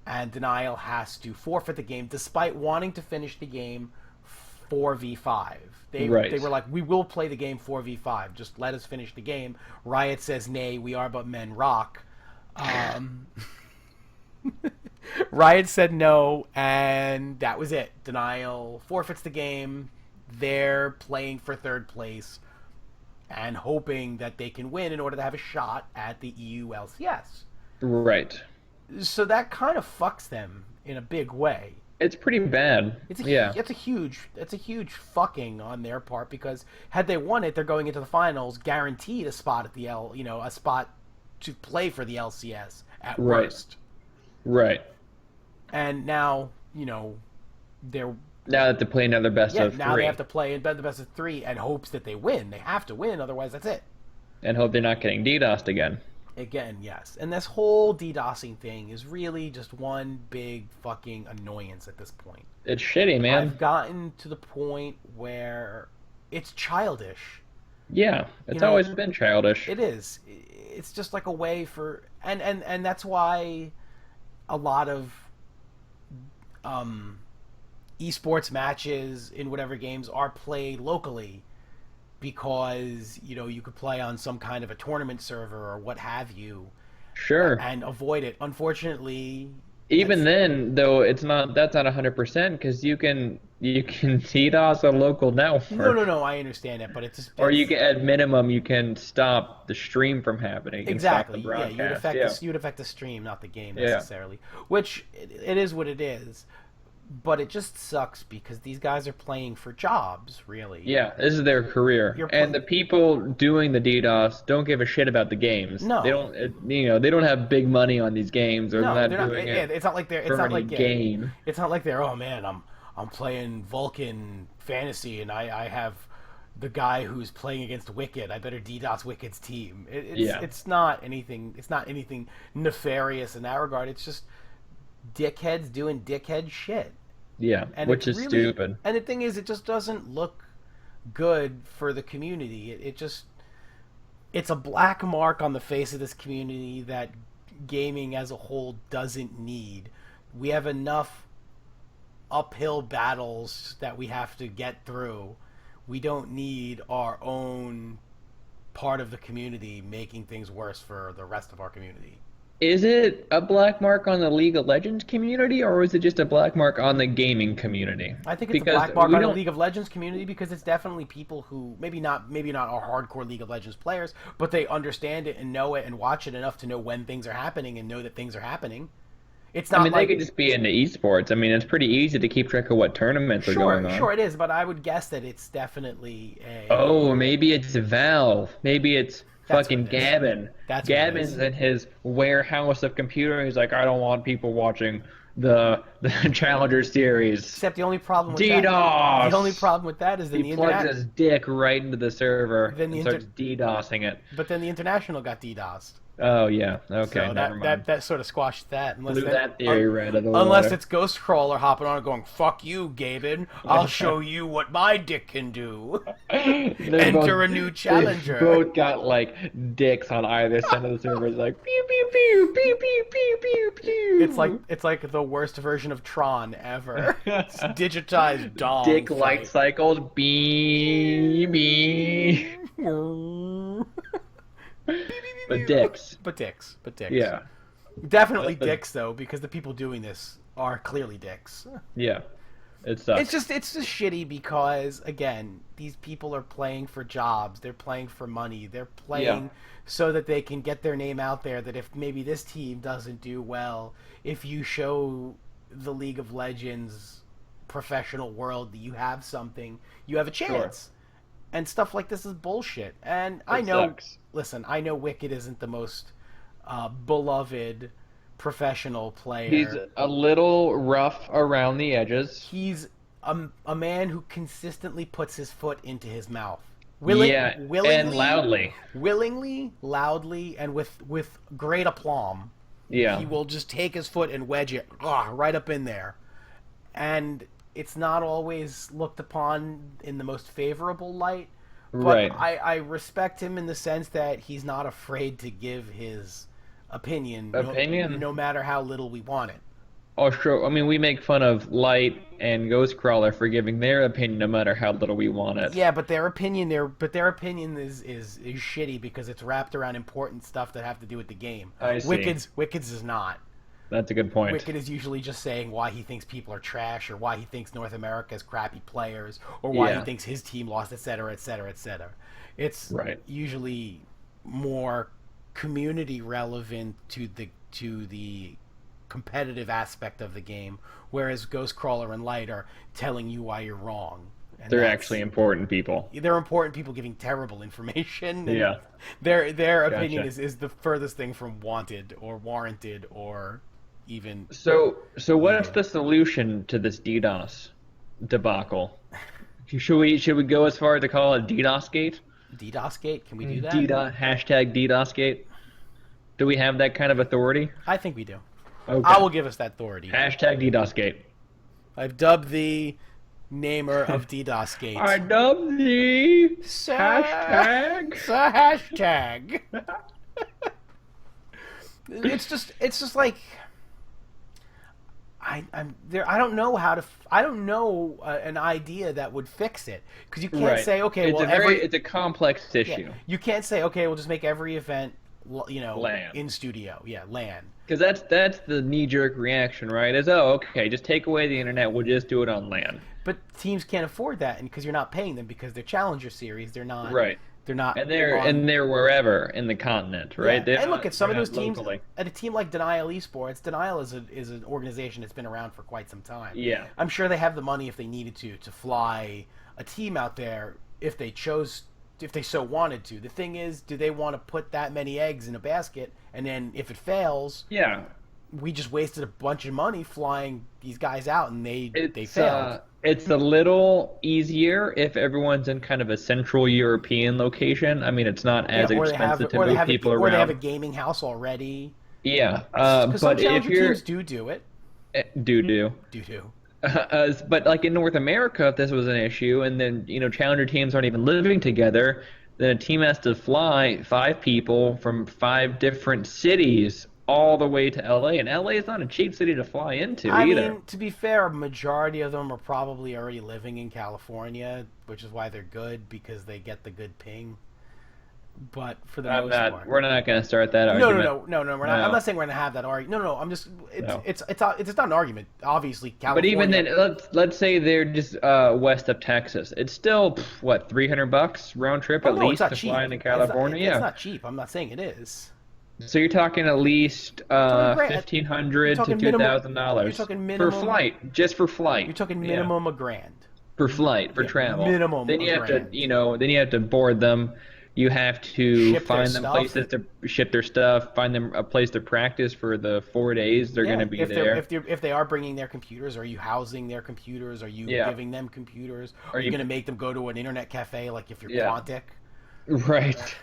S1: and Denial has to forfeit the game, despite wanting to finish the game 4v5. They
S2: Right.
S1: were like, we will play the game 4v5. Just let us finish the game. Riot says, nay, we are but men rock. Riot said no, and that was it. Denial forfeits the game. They're playing for third place and hoping that they can win in order to have a shot at the EU LCS.
S2: Right.
S1: So that kind of fucks them in a big way.
S2: It's pretty bad. Yeah.
S1: It's a huge fucking on their part because had they won it, they're going into the finals guaranteed a spot at the a spot to play for the LCS at
S2: Right.
S1: worst.
S2: Right.
S1: And now they're
S2: Now that they're playing another best
S1: yeah
S2: of
S1: now they
S2: three,
S1: have to play in the best of three and hopes that they win. They have to win, otherwise that's it.
S2: and hope they're not getting DDoSed again.
S1: Again, yes. And this whole DDoSing thing is really just one big fucking annoyance at this point.
S2: It's shitty, man.
S1: I've gotten to the point where it's childish.
S2: Yeah,
S1: You
S2: it's
S1: know,
S2: always been childish.
S1: it is. It's just like a way for and that's why a lot of um esports matches in whatever games are played locally because you could play on some kind of a tournament server or what have you
S2: Sure.
S1: and avoid it. Unfortunately,
S2: Even
S1: that's
S2: then, though, it's not. That's not 100% because you can DDoS a local
S1: no, no,
S2: network,
S1: no. I understand it, but it's just,
S2: or you
S1: it's
S2: can at minimum you can stop the stream from happening. You can stop the
S1: exactly yeah.
S2: broadcast. Yeah.
S1: You'd affect the stream, not the game
S2: Yeah.
S1: necessarily. Which it is what it is, but it just sucks because these guys are playing for jobs, really.
S2: Yeah, this is their career,
S1: You're
S2: and the people doing the DDoS don't give a shit about the games.
S1: No.
S2: They don't, they don't have big money on these games, or
S1: No,
S2: they're
S1: they're
S2: not
S1: not.
S2: doing
S1: Yeah,
S2: it
S1: it's not like they're. It's
S2: for
S1: not
S2: any
S1: like
S2: gain.
S1: it's not like they're. Oh man, I'm playing Vulcan Fantasy, and I have the guy who's playing against Wicked. I better DDoS Wicked's team.
S2: Yeah,
S1: It's not anything. It's not anything nefarious in that regard. It's just dickheads doing dickhead shit,
S2: yeah,
S1: and
S2: which
S1: it's
S2: is
S1: really.
S2: stupid.
S1: And the thing is, it just doesn't look good for the community. It just it's a black mark on the face of this community that gaming as a whole doesn't need. We have enough uphill battles that we have to get through. We don't need our own part of the community making things worse for the rest of our community.
S2: Is it a black mark on the League of Legends community, or is it just a black mark on the gaming community?
S1: I think it's a
S2: Because
S1: black mark
S2: we
S1: on the
S2: don't.
S1: League of Legends community because it's definitely people who maybe not are hardcore League of Legends players, but they understand it and know it and watch it enough to know when things are happening and know that things are happening. It's
S2: I
S1: not
S2: mean, they
S1: like
S2: could just be into esports. I mean, it's pretty easy to keep track of what tournaments are going
S1: sure,
S2: on.
S1: sure it is, but I would guess that it's definitely a
S2: Oh, maybe it's Valve. Maybe it's
S1: that's what
S2: fucking
S1: it is.
S2: Gavin.
S1: That's what it
S2: Gavin's
S1: is.
S2: in his warehouse of computer. He's like, I don't want people watching the Challenger series.
S1: Except the only problem with
S2: DDoS.
S1: the only problem with that is then
S2: He
S1: the
S2: plugs
S1: internet
S2: his dick right into the server
S1: Then the
S2: and starts DDoSing it.
S1: but then the international got DDoSed.
S2: Oh yeah. Okay.
S1: So
S2: Never mind.
S1: that sort of squashed that.
S2: Blew that theory right out of the
S1: unless
S2: water.
S1: it's Ghostcrawler hopping on and going, "Fuck you, Gaben! I'll show you what my dick can do." Enter a new challenger.
S2: They both got like dicks on either side of the server. It's like pew pew pew pew pew pew pew pew.
S1: It's like the worst version of Tron ever. It's digitized dong.
S2: Dick light cycles. Bee bee. But dicks.
S1: But dicks.
S2: Yeah.
S1: Definitely dicks though, because the people doing this are clearly dicks.
S2: Yeah. It sucks.
S1: It's just shitty because again, these people are playing for jobs, they're playing for money, they're playing so that they can get their name out there. That if maybe this team doesn't do well, if you show the League of Legends professional world that you have something, you have a chance. And stuff like this is bullshit. And I know,
S2: sucks.
S1: listen, I know Wicked isn't the most beloved professional player.
S2: He's a little rough around the edges.
S1: He's a man who consistently puts his foot into his mouth.
S2: Yeah,
S1: willingly,
S2: and loudly.
S1: Willingly, loudly, and with great aplomb.
S2: Yeah.
S1: He will just take his foot and wedge it right up in there. And it's not always looked upon in the most favorable light. But
S2: Right.
S1: I respect him in the sense that he's not afraid to give his opinion. No matter how little we want it.
S2: Oh, sure. I mean, we make fun of Light and Ghostcrawler for giving their opinion no matter how little we want it.
S1: Yeah, but their opinion is shitty because it's wrapped around important stuff that have to do with the game.
S2: I see.
S1: Wicked's is not.
S2: That's a good point.
S1: Wicked is usually just saying why he thinks people are trash, or why he thinks North America has crappy players, or why he thinks his team lost, etc., etc., etc. It's usually more community relevant to the competitive aspect of the game, whereas Ghostcrawler and Light are telling you why you're wrong. And
S2: They're actually important people.
S1: they're important people giving terrible information, and
S2: Yeah.
S1: their opinion
S2: Gotcha.
S1: is the furthest thing from wanted or warranted or even
S2: So what is
S1: legal.
S2: the solution to this DDoS debacle? Should we go as far as to call it DDoS gate?
S1: DDoS gate. Can we do that?
S2: DDoS hashtag DDoS gate. Do we have that kind of authority?
S1: I think we do.
S2: Okay.
S1: I will give us that authority.
S2: Hashtag DDoS gate.
S1: I've dubbed the namer of DDoS gate.
S2: I dub the
S1: Sir-
S2: hashtag.
S1: It's a hashtag. It's just like I'm there. I don't know how to. I don't know an idea that would fix it, because you can't
S2: Right.
S1: say, okay,
S2: It's
S1: well,
S2: it's a complex
S1: yeah,
S2: issue.
S1: you can't say, okay, we'll just make every event,
S2: LAN.
S1: in studio. Yeah, LAN.
S2: Because that's the knee-jerk reaction, right? Is, oh, okay, just take away the internet, we'll just do it on LAN.
S1: But teams can't afford that, and because you're not paying them, because they're Challenger Series, they're not.
S2: Right.
S1: They're not.
S2: And they're wherever in the continent, right?
S1: Yeah.
S2: They're
S1: And look,
S2: not-
S1: at some of
S2: they're
S1: those
S2: not
S1: teams,
S2: locally.
S1: at a team like Denial Esports, Denial is an organization that's been around for quite some time.
S2: Yeah.
S1: I'm sure they have the money if they needed to fly a team out there if they chose, if they so wanted to. The thing is, do they want to put that many eggs in a basket, and then if it fails,
S2: Yeah.
S1: we just wasted a bunch of money flying these guys out, and they
S2: It's
S1: failed.
S2: it's a little easier if everyone's in kind of a central European location. I mean, it's not as
S1: Or they have,
S2: expensive to
S1: or they
S2: move
S1: have,
S2: people
S1: or they have a
S2: around.
S1: gaming house already.
S2: Yeah,
S1: Because some
S2: but if
S1: Challenger
S2: you're
S1: teams do it.
S2: do.
S1: Do.
S2: But like in North America, if this was an issue, and then challenger teams aren't even living together, then a team has to fly 5 people from 5 different cities all the way to LA, and LA is not a cheap city to fly into
S1: I
S2: either.
S1: mean, to be fair, a majority of them are probably already living in California, which is why they're good, because they get the good ping. But for the most part,
S2: We're not going to start that
S1: no,
S2: argument.
S1: we're not. I'm not saying we're gonna have that argument. No, I'm just.
S2: No.
S1: It's not an argument. Obviously,
S2: But
S1: California.
S2: even then, let's say they're just west of Texas. It's still what, $300 round trip
S1: Oh,
S2: at
S1: no, it's
S2: least
S1: not
S2: to
S1: cheap.
S2: fly into California.
S1: It's
S2: Yeah.
S1: not cheap. I'm not saying it is.
S2: So you're talking at least
S1: talking
S2: $1,500
S1: you're
S2: to
S1: talking minimum-
S2: $2,000
S1: you're talking
S2: for
S1: minimum-
S2: flight, just for flight.
S1: You're talking
S2: Yeah.
S1: minimum a grand.
S2: For flight, for
S1: Yeah,
S2: travel.
S1: minimum
S2: Then
S1: a
S2: you have
S1: grand.
S2: to, then you have to board them. You have to
S1: Ship their
S2: find them
S1: stuff.
S2: places to ship their stuff. Find them a place to practice for the 4 days they're going to be
S1: if
S2: there.
S1: if they are bringing their computers, are you housing their computers? Are you
S2: Yeah.
S1: giving them computers?
S2: Are
S1: Are you
S2: you-
S1: going to make them go to an internet cafe like if you're
S2: Yeah.
S1: Quantic?
S2: Right.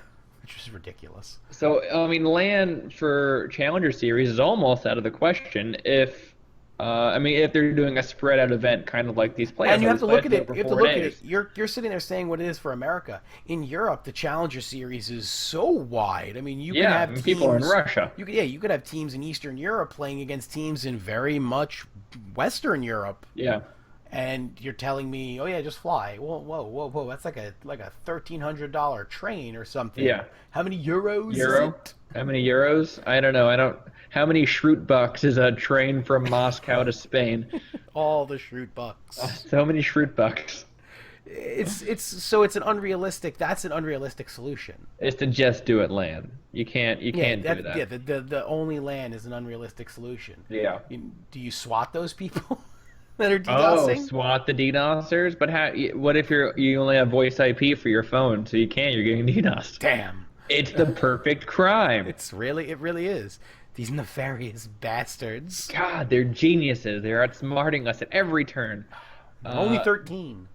S1: Which is ridiculous.
S2: So I mean, LAN for Challenger Series is almost out of the question if they're doing a spread out event, kind of like these playoffs.
S1: And you have to look at it.
S2: over
S1: You have to
S2: 4
S1: look at
S2: days.
S1: it. You're sitting there saying what it is for America. In Europe, the Challenger Series is so wide. I mean, you can
S2: Yeah,
S1: have
S2: and
S1: teams,
S2: people are in Russia.
S1: You could have teams in Eastern Europe playing against teams in very much Western Europe.
S2: Yeah.
S1: And you're telling me, oh yeah, just fly. Whoa! That's like a $1,300 train or something.
S2: Yeah.
S1: How many euros? is
S2: Euro?
S1: it?
S2: How many euros? I don't know. I don't. How many Schrute bucks is a train from Moscow to Spain?
S1: All the Schrute bucks.
S2: So many Schrute bucks.
S1: It's an unrealistic. That's an unrealistic solution.
S2: Is to just do it LAN. You can't do that.
S1: Yeah, the only land is an unrealistic solution.
S2: Yeah.
S1: Do you SWAT those people that are
S2: Oh,
S1: DDoSing?
S2: SWAT the DDoSers? But what if you only have voice IP for your phone, so you're getting DDoS?
S1: Damn,
S2: It's the perfect crime.
S1: it really is. These nefarious bastards.
S2: God, they're geniuses. They're outsmarting us at every turn.
S1: Only 13.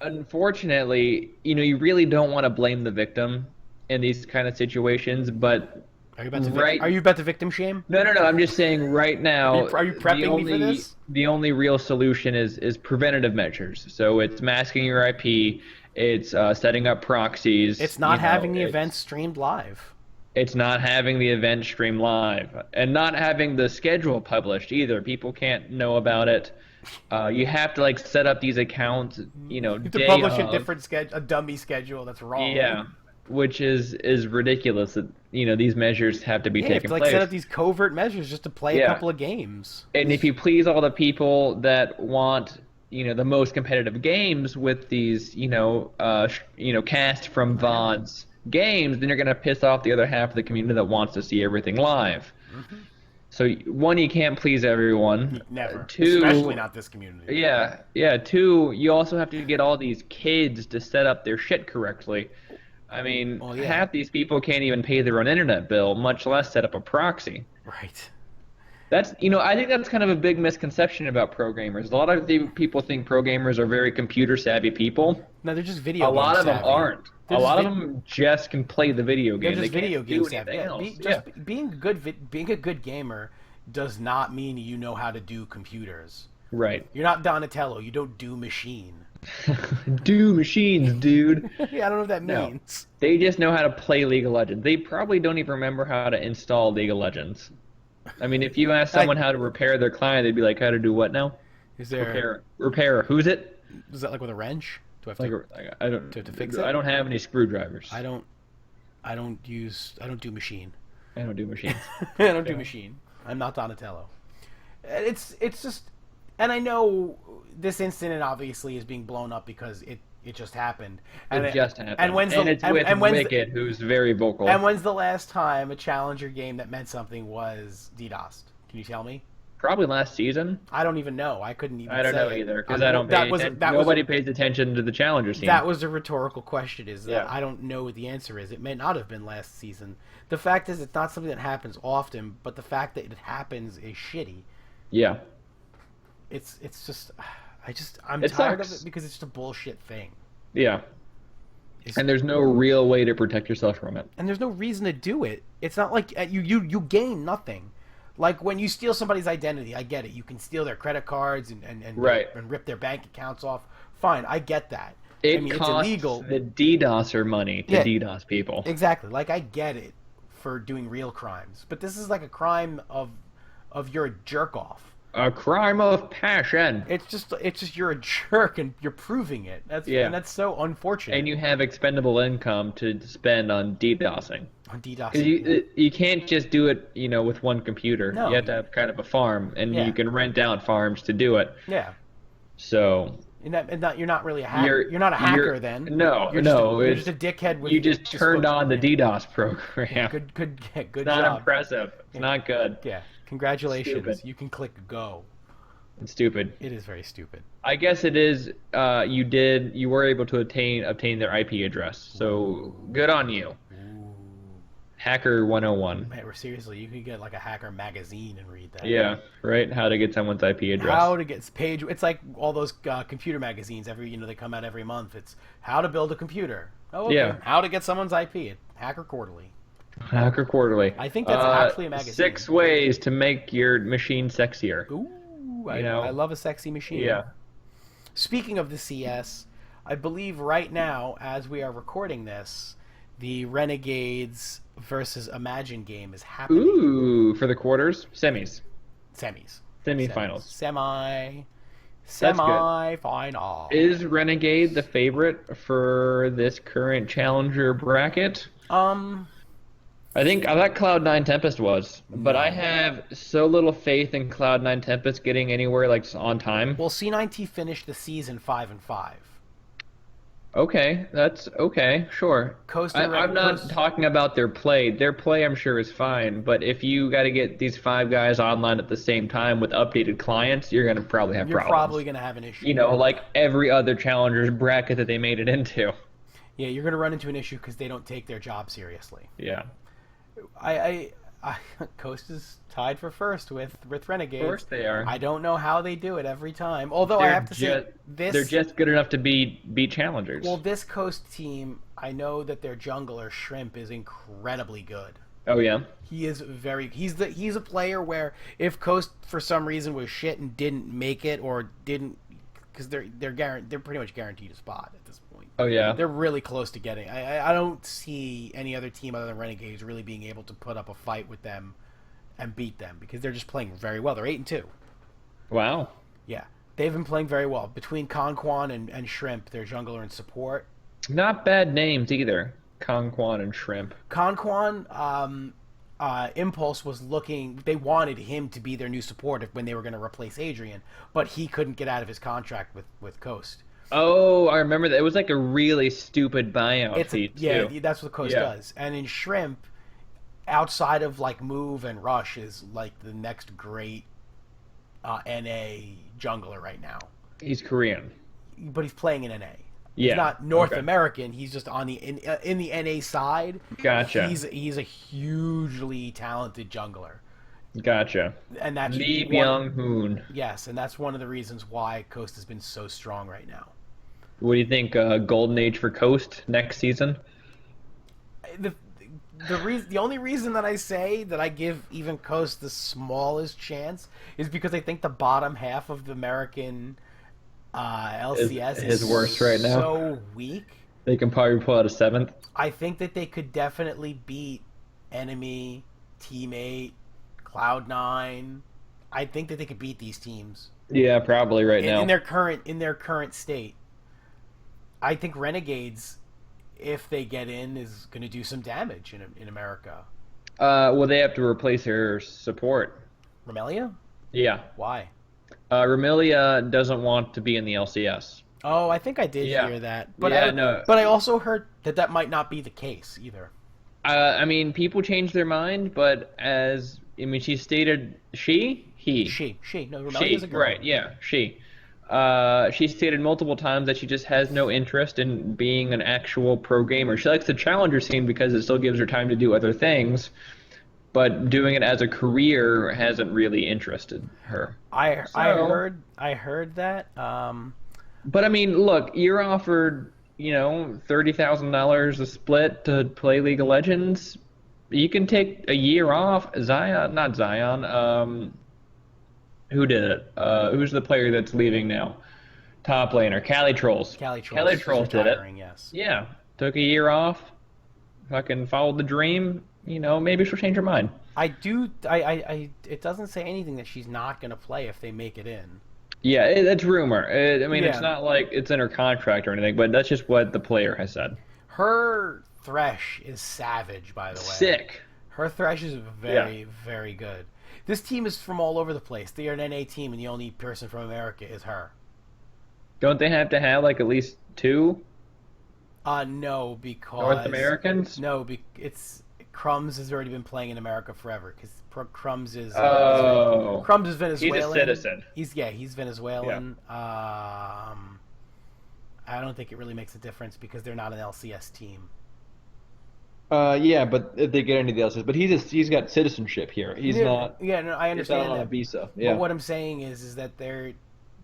S2: Unfortunately, you really don't want to blame the victim in these kind of situations, but
S1: Are you about to
S2: Right.
S1: Are you about to victim shame?
S2: no. I'm just saying right now.
S1: Are you prepping me for this?
S2: The only real solution is preventative measures. So it's masking your IP. It's setting up proxies.
S1: It's not having the
S2: it's-
S1: event streamed live.
S2: It's not having the event stream live, and not having the schedule published either. People can't know about it. You have to set up these accounts.
S1: You have to
S2: day
S1: publish a
S2: of.
S1: different schedule, a dummy schedule that's wrong.
S2: Yeah, which is ridiculous. That these measures have to be
S1: Yeah, you have
S2: taken
S1: to
S2: place.
S1: set up these covert measures just to play a
S2: Yeah.
S1: couple of games.
S2: And if you please all the people that want the most competitive games with these cast from VODs games, then you're going to piss off the other half of the community that wants to see everything live. So one, you can't please everyone.
S1: Never, especially
S2: Two,
S1: not this community.
S2: yeah, yeah. Two, you also have to get all these kids to set up their shit correctly. I mean,
S1: Well, yeah,
S2: half these people can't even pay their own internet bill, much less set up a proxy.
S1: right.
S2: I think that's kind of a big misconception about programmers. A lot of the people think programmers are very computer savvy people.
S1: No, they're just
S2: A
S1: video game
S2: lot of them
S1: savvy.
S2: aren't.
S1: They're
S2: A
S1: just
S2: lot of them just can play the video
S1: they're
S2: game. They
S1: just
S2: can't
S1: video game
S2: do
S1: savvy.
S2: anything
S1: Yeah,
S2: else.
S1: just
S2: Yeah.
S1: being a good gamer does not mean you know how to do computers.
S2: Right.
S1: You're not Donatello. You don't do machine.
S2: Do machines, dude.
S1: Yeah, I don't know what that
S2: No.
S1: means.
S2: They just know how to play League of Legends. They probably don't even remember how to install League of Legends. I mean, if you ask someone how to repair their client, they'd be like, "How to do what now?"
S1: Is there?
S2: Repair. Who's it?
S1: Is that like with a wrench? Do I have
S2: Like,
S1: to?
S2: I don't.
S1: To fix it?
S2: I don't have any screwdrivers.
S1: I don't. I don't do machine.
S2: I don't do machines.
S1: I don't do machine. I'm not Donatello. It's just, and I know this incident obviously is being blown up because it just happened. And
S2: It just happened.
S1: And when's the
S2: it's with
S1: when's
S2: Wickd, who's very vocal.
S1: and when's the last time a challenger game that meant something was DDoSed? Can you tell me?
S2: Probably last season.
S1: I don't even know. I couldn't even.
S2: I don't
S1: say
S2: know
S1: it.
S2: either because I don't pay attention. Nobody pays attention to the challenger scene.
S1: That was a rhetorical question. Is that
S2: Yeah.
S1: I don't know what the answer is. It may not have been last season. The fact is, it's not something that happens often. But the fact that it happens is shitty.
S2: Yeah.
S1: It's just I'm
S2: It
S1: tired of
S2: sucks.
S1: it because it's just a bullshit thing.
S2: Yeah.
S1: It's,
S2: And there's no real way to protect yourself from it.
S1: and there's no reason to do it. It's not like you gain nothing. Like when you steal somebody's identity, I get it. You can steal their credit cards and
S2: Right.
S1: and rip their bank accounts off. Fine, I get that.
S2: It
S1: I mean, it's
S2: costs
S1: illegal.
S2: the DDoSer money to
S1: Yeah.
S2: DDoS people.
S1: Exactly. Like I get it for doing real crimes, but this is like a crime of you're a jerk off.
S2: A crime of passion.
S1: It's just you're a jerk and you're proving it. And that's so unfortunate.
S2: And you have expendable income to spend on DDoSing.
S1: On
S2: Because
S1: DDoS.
S2: you can't just do it, with one computer.
S1: No.
S2: You have to have kind of a farm, and
S1: Yeah.
S2: you can rent out farms to do it.
S1: Yeah.
S2: So
S1: You're not really a hacker. You're not a hacker then.
S2: No,
S1: You're
S2: no.
S1: just a dickhead with.
S2: You just turned
S1: spoke-
S2: on the DDoS program.
S1: Good
S2: It's not
S1: job.
S2: impressive. It's not good.
S1: Yeah. Congratulations.
S2: Stupid.
S1: You can click go.
S2: It's stupid.
S1: It is very stupid.
S2: I guess it is. You were able to obtain their IP address. So good on you, Hacker 101.
S1: Man, seriously, you could get like a hacker magazine and read that.
S2: Yeah, right. How to get someone's IP address.
S1: How to get page. It's like all those computer magazines. They come out every month. It's how to build a computer. Oh, okay.
S2: Yeah.
S1: How to get someone's IP. Hacker Quarterly.
S2: Hacker Quarterly.
S1: I think that's actually a magazine.
S2: 6 ways to make your machine sexier.
S1: Ooh,
S2: know?
S1: I love a sexy machine.
S2: Yeah.
S1: Speaking of the CS, I believe right now, as we are recording this, the Renegades versus Imagine game is happening.
S2: Ooh, for the quarters, semis,
S1: Semis.
S2: semifinals.
S1: Semi-final.
S2: Is Renegade the favorite for this current challenger bracket? I thought Cloud9 Tempest was, but I have so little faith in Cloud9 Tempest getting anywhere like on time.
S1: Well, C9T finished the season 5-5.
S2: Okay, that's okay, sure. I'm not talking about their play. Their play, I'm sure, is fine, but if you got to get these 5 guys online at the same time with updated clients, you're going to probably have
S1: You're
S2: problems.
S1: probably going to have an issue.
S2: Like every other challenger's bracket that they made it into.
S1: Yeah, you're going to run into an issue because they don't take their job seriously.
S2: Yeah.
S1: Coast is tied for first with Renegades.
S2: Of course they are.
S1: I don't know how they do it every time. Although I have to say
S2: they're just good enough to beat challengers.
S1: Well, this Coast team, I know that their jungler Shrimp is incredibly good.
S2: Oh yeah.
S1: He is he's a player where if Coast for some reason was shit and didn't make it or didn't, because they're pretty much guaranteed a spot at this point.
S2: Oh yeah.
S1: They're really close to getting. I don't see any other team other than Renegades really being able to put up a fight with them and beat them because they're just playing very well. They're 8-2.
S2: Wow.
S1: Yeah, they've been playing very well between Conquan and Shrimp, their jungler and support.
S2: Not bad names either. Conquan and Shrimp.
S1: Conquan, Impulse was looking. They wanted him to be their new support when they were going to replace Adrian, but he couldn't get out of his contract with Coast.
S2: Oh, I remember that. It was like a really stupid buyout fee too.
S1: Yeah, that's what Coast does. And in Shrimp, outside of like Move and Rush, is like the next great NA jungler right now.
S2: He's Korean.
S1: But he's playing in NA. He's
S2: Yeah.
S1: not North
S2: Okay.
S1: American. He's just on the in the NA side.
S2: Gotcha.
S1: He's a hugely talented jungler,
S2: Gotcha.
S1: and that's
S2: Lee
S1: one.
S2: Byung Hoon.
S1: Yes, and that's one of the reasons why Coast has been so strong right now.
S2: What do you think? Golden Age for Coast next season?
S1: The the only reason that I say that I give even Coast the smallest chance is because I think the bottom half of the American LCS
S2: His worst right now.
S1: so weak.
S2: They can probably pull out a seventh.
S1: I think that they could definitely beat Enemy, Teammate, Cloud9. I think that they could beat these teams
S2: Yeah, probably right now.
S1: in their current state. I think Renegades, if they get in, is going to do some damage in America.
S2: Well, they have to replace their support.
S1: Remelia?
S2: Yeah.
S1: Why?
S2: Remilia doesn't want to be in the LCS.
S1: Oh, I think I did
S2: Yeah.
S1: hear that. But
S2: Yeah, no.
S1: But I also heard that that might not be the case either.
S2: I mean, people change their mind, but she stated he.
S1: She. No,
S2: She,
S1: Remelia's a girl.
S2: right, yeah, she. She stated multiple times that she just has no interest in being an actual pro gamer. She likes the challenger scene because it still gives her time to do other things, but doing it as a career hasn't really interested her.
S1: I
S2: So-
S1: heard that.
S2: But I mean, look, you're offered, $30,000 a split to play League of Legends. You can take a year off. Not Zion. Who did it? Who's the player that's leaving now? Top laner, Cali Trolls.
S1: Cali
S2: Cali Trolls did it.
S1: retiring, yes.
S2: Yeah, took a year off. Fucking followed the dream. Maybe she'll change her mind.
S1: I do. It doesn't say anything that she's not going to play if they make it in.
S2: Yeah, it's rumor. I mean, it's
S1: Yeah.
S2: not like it's in her contract or anything, but that's just what the player has said.
S1: Her Thresh is savage, by the way.
S2: Sick.
S1: Her Thresh is very good. This team is from all over the place. They are an NA team, and the only person from America is her.
S2: Don't they have to have like at least two
S1: No, because
S2: North Americans?
S1: No, it's Crumbs has already been playing in America forever because Crumbs is
S2: Oh.
S1: Crumbs is Venezuelan.
S2: citizen.
S1: He's Venezuelan. I don't think it really makes a difference because they're not an LCS team.
S2: Yeah, but if they get into the LCS, but he's got citizenship here. He's not.
S1: Yeah, no, I
S2: He's
S1: understand
S2: not on a
S1: that.
S2: visa. Yeah.
S1: But what I'm saying is that they're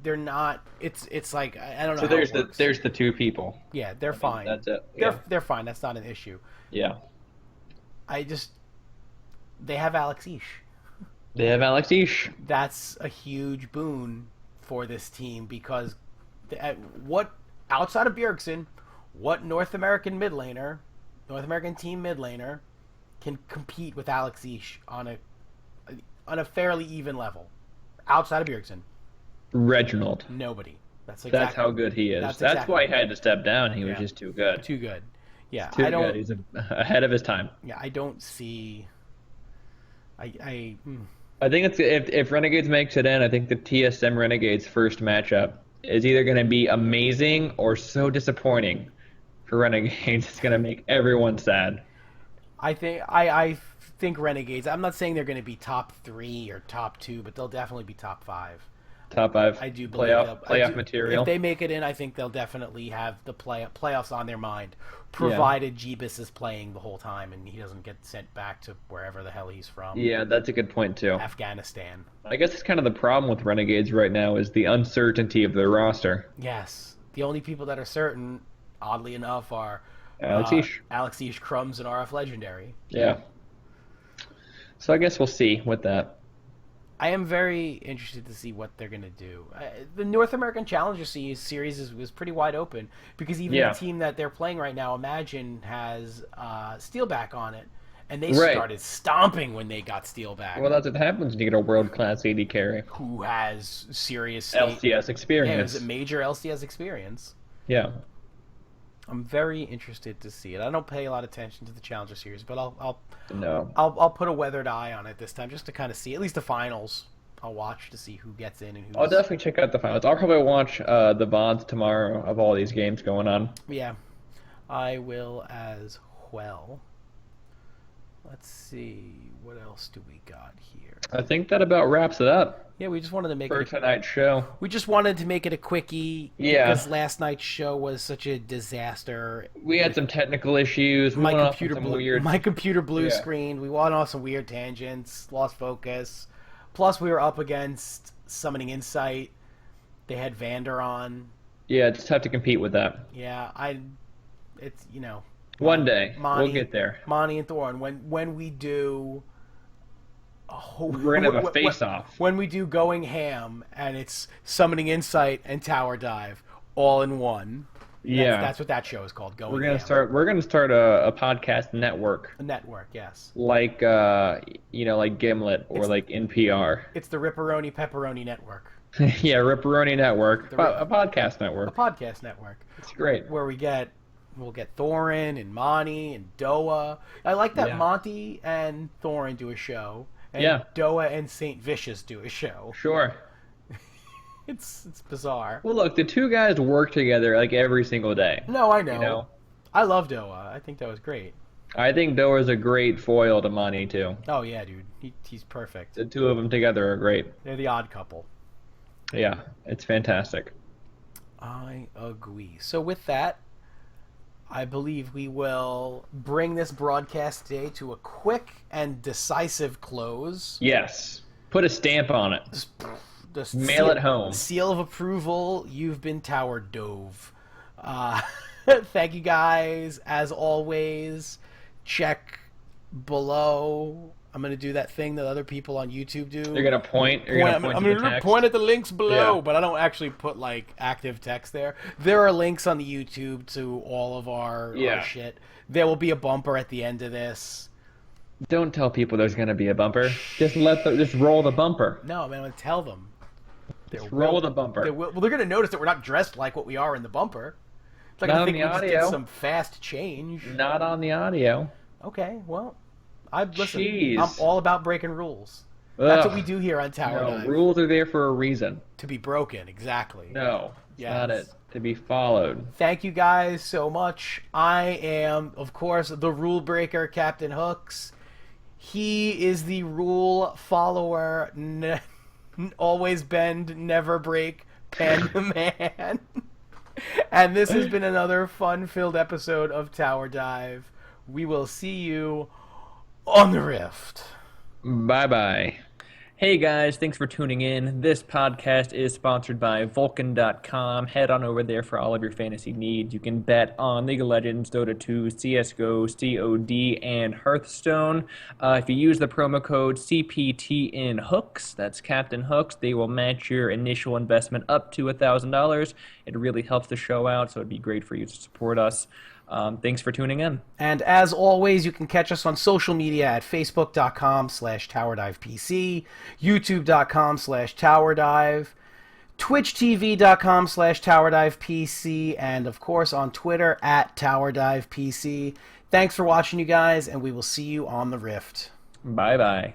S1: not. It's like I don't know.
S2: So
S1: how
S2: there's
S1: it works.
S2: the two people.
S1: Yeah, they're fine.
S2: That's it. Yeah.
S1: They're fine. That's not an issue.
S2: Yeah.
S1: They have Alex Ish.
S2: They have Alex Ish.
S1: That's a huge boon for this team because what outside of Bjergsen, what North American team mid laner can compete with Alex Ish on a fairly even level. Outside of Bjergsen,
S2: Reginald.
S1: nobody. That's
S2: That's how good he is. That's
S1: exactly
S2: why he had to step down. He was
S1: Yeah.
S2: just too good.
S1: too good. Yeah,
S2: Too
S1: I don't.
S2: good. He's ahead of his time.
S1: Yeah, I don't see. I
S2: I think it's if Renegades makes it in, I think the TSM Renegades first matchup is either going to be amazing or so disappointing for Renegades. It's going to make everyone sad.
S1: I think Renegades. I'm not saying they're going to be top 3 or top 2, but they'll definitely be top 5.
S2: Top 5
S1: I do believe
S2: playoff material.
S1: If they make it in, I think they'll definitely have the playoffs on their mind, provided Jeebus is playing the whole time and he doesn't get sent back to wherever the hell he's from.
S2: Yeah, that's a good point too.
S1: Afghanistan.
S2: I guess it's kind of the problem with Renegades right now is the uncertainty of their roster.
S1: Yes, the only people that are certain, oddly enough, are
S2: Alex Ish.
S1: Alex Ish, Crumbs, and RF Legendary.
S2: Yeah. So I guess we'll see with that.
S1: I am very interested to see what they're going to do. The North American Challenger Series was pretty wide open because even the team that they're playing right now, Imagine, has Steelback on it, and they started stomping when they got Steelback.
S2: Well, that's what happens when you get a world-class AD carry.
S1: Who has serious
S2: LCS experience.
S1: Yeah, it was a major LCS experience.
S2: Yeah.
S1: I'm very interested to see it. I don't pay a lot of attention to the Challenger Series, but
S2: No.
S1: I'll put a weathered eye on it this time just to kind of see at least the finals. I'll watch to see who gets in and who.
S2: I'll definitely check out the finals. I'll probably watch the VODs tomorrow of all these games going on.
S1: Yeah, I will as well. Let's see. What else do we got here?
S2: I think that about wraps it up
S1: Yeah, we just wanted to make
S2: for
S1: it.
S2: tonight's show.
S1: We just wanted to make it a quickie
S2: Yeah,
S1: because last night's show was such a disaster.
S2: we had some technical issues. We went off on some weird.
S1: My computer blue
S2: Yeah.
S1: screened. We went off some weird tangents, lost focus. Plus, we were up against Summoning Insight. They had Vander on.
S2: Yeah, it's tough to compete with that.
S1: Yeah, it's
S2: One day
S1: Monty,
S2: we'll get there.
S1: Monty and Thorn. When we do,
S2: We're gonna have a face-off.
S1: when we do Going Ham, and it's Summoning Insight and Tower Dive all in one.
S2: Yeah,
S1: That's what that show is called. Going
S2: we're gonna
S1: Ham.
S2: start. We're gonna start a podcast network,
S1: A network, yes.
S2: like like Gimlet or like NPR.
S1: It's the Ripperoni Pepperoni Network,
S2: Yeah, Ripperoni Network,
S1: The
S2: a podcast
S1: a
S2: network.
S1: podcast network,
S2: It's great.
S1: where we'll get Thorin and Monty and Doa. I like that
S2: Yeah.
S1: Monty and Thorin do a show, and
S2: Yeah.
S1: Doa and Saint Vicious do a show.
S2: Sure.
S1: It's bizarre.
S2: Well, look, the two guys work together like every single day.
S1: No, I know.
S2: You know,
S1: I love Doa. I think that was great.
S2: I think Doa's a great foil to Monty too.
S1: Oh yeah, dude, he's perfect.
S2: The two of them together are great.
S1: They're the odd couple.
S2: Yeah, it's fantastic.
S1: I agree. So with that, I believe we will bring this broadcast today to a quick and decisive close.
S2: Yes. Put a stamp on it.
S1: Just
S2: Mail it home.
S1: Seal of approval. You've been Tower Dove. Thank you guys. As always, check below. I'm going to do that thing that other people on YouTube do.
S2: You're gonna point. You're gonna point
S1: I'm
S2: to the
S1: gonna
S2: text.
S1: point at the links below,
S2: Yeah.
S1: but I don't actually put like active text there. There are links on the YouTube to all of our shit. There will be a bumper at the end of this.
S2: Don't tell people there's gonna be a bumper. Just just roll the bumper.
S1: No, man, I'm gonna tell them.
S2: Just roll the bumper.
S1: They're gonna notice that we're not dressed like what we are in the bumper. It's like
S2: Not
S1: I
S2: on
S1: think
S2: the
S1: we just did
S2: audio.
S1: some fast change.
S2: Not on the audio.
S1: Okay, well, listen.
S2: Jeez.
S1: I'm all about breaking rules. That's what
S2: Ugh.
S1: we do here on Tower
S2: No,
S1: Dive.
S2: rules are there for a reason.
S1: To be broken, exactly.
S2: No, it's not
S1: Yes.
S2: it. To be followed.
S1: Thank you guys so much. I am, of course, the rule breaker, Captain Hooks. He is the rule follower, always bend, never break, Panda Man. And this has been another fun-filled episode of Tower Dive. We will see you on the Rift.
S2: Bye-bye.
S3: Hey guys, thanks for tuning in. This podcast is sponsored by Vulcan.com. Head on over there for all of your fantasy needs. You can bet on League of Legends, Dota 2, CSGO, COD, and Hearthstone. If you use the promo code CPTNHooks, that's Captain Hooks, they will match your initial investment up to $1,000. It really helps the show out, so it'd be great for you to support us. Thanks for tuning in.
S1: And as always, you can catch us on social media at facebook.com/TowerDivePC, youtube.com/TowerDive, twitchtv.com/TowerDivePC, and of course on Twitter at TowerDivePC. Thanks for watching, you guys, and we will see you on the Rift.
S3: Bye-bye.